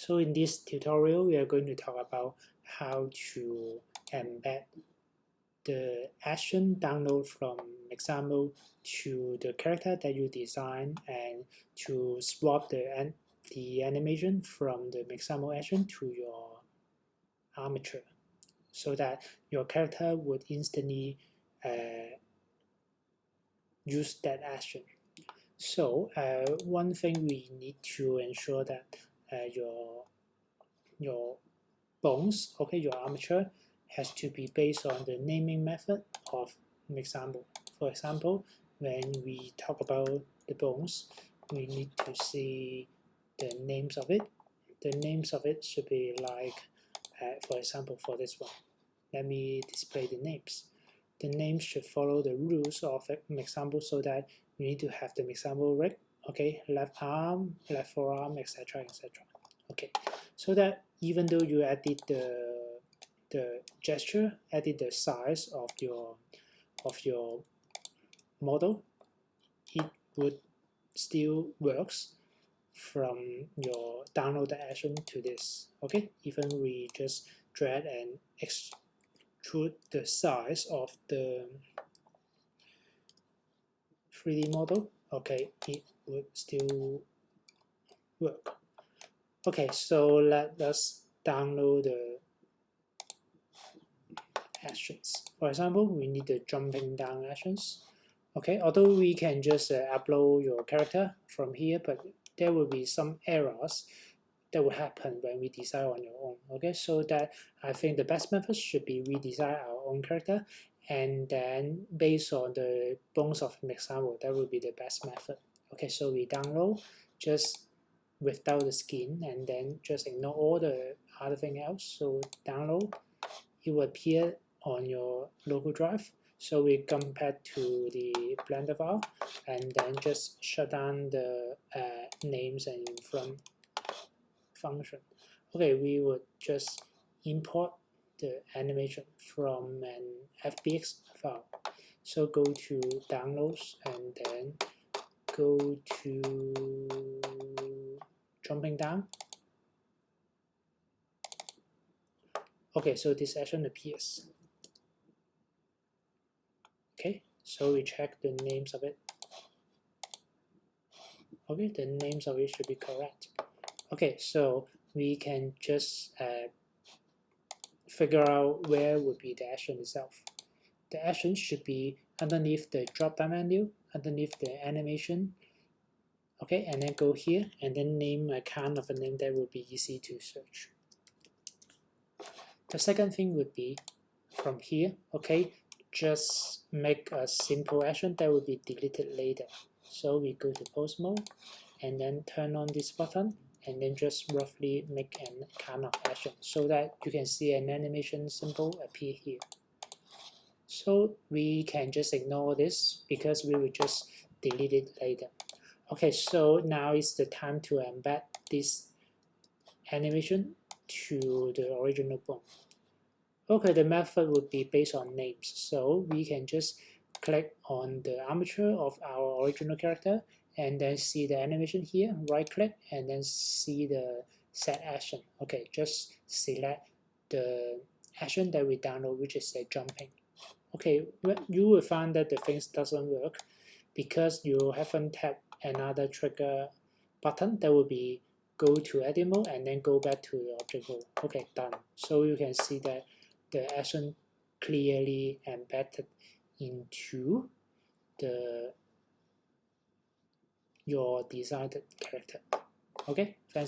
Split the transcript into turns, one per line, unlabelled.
So in this tutorial, we are going to talk about how to embed the action download from Mixamo to the character that you design, and to swap the animation from the Mixamo action to your armature, so that your character would instantly use that action. So one thing we need to ensure that your bones, okay, your armature has to be based on the naming method of Mixamo. For example, when we talk about the bones, we need to see the names of it. The names of it should be like, for example, for this one, let me display the names. The names should follow the rules of Mixamo, so that you need to have the Mixamo rig, okay, left arm, left forearm, etc., etc. Okay, so that even though you added the gesture, added the size of your model, it would still works from your download action to this. Okay, even we just drag and extrude the size of the 3D model, okay, it would still work. Okay, so let us download the actions. For example, we need the jumping down actions. Okay, although we can just upload your character from here, but there will be some errors that will happen when we design on your own. Okay, so that I think the best method should be we design our own character, and then based on the bones of Mixamo, that will be the best method. Okay, so we download just without the skin, and then just ignore all the other thing else. So download, it will appear on your local drive. So we come back to the Blender file, and then just shut down the names and from function. Okay, we would just import the animation from an FBX file. So go to downloads, and then go to jumping down. Okay, so this action appears. Okay, so we check the names of it. Okay, the names of it should be correct. Okay, so we can just figure out where would be the action itself. The action should be underneath the drop-down menu, underneath the animation. Okay, and then go here, and then name a kind of a name that will be easy to search. The second thing would be from here, okay, just make a simple action that will be deleted later. So we go to pose mode, and then turn on this button, and then just roughly make an kind of action, so that you can see an animation symbol appear here. So we can just ignore this because we will just delete it later. Okay, so now is the time to embed this animation to the original bone. Okay, the method would be based on names. So we can just click on the armature of our original character, and then see the animation here, right click, and then see the set action. Okay, just select the action that we download, which is a jumping. Okay, you will find that the things doesn't work because you haven't tapped another trigger button. That will be go to edit mode, and then go back to the object mode. Okay, done. So you can see that the action clearly embedded into your designed character. Okay, thanks.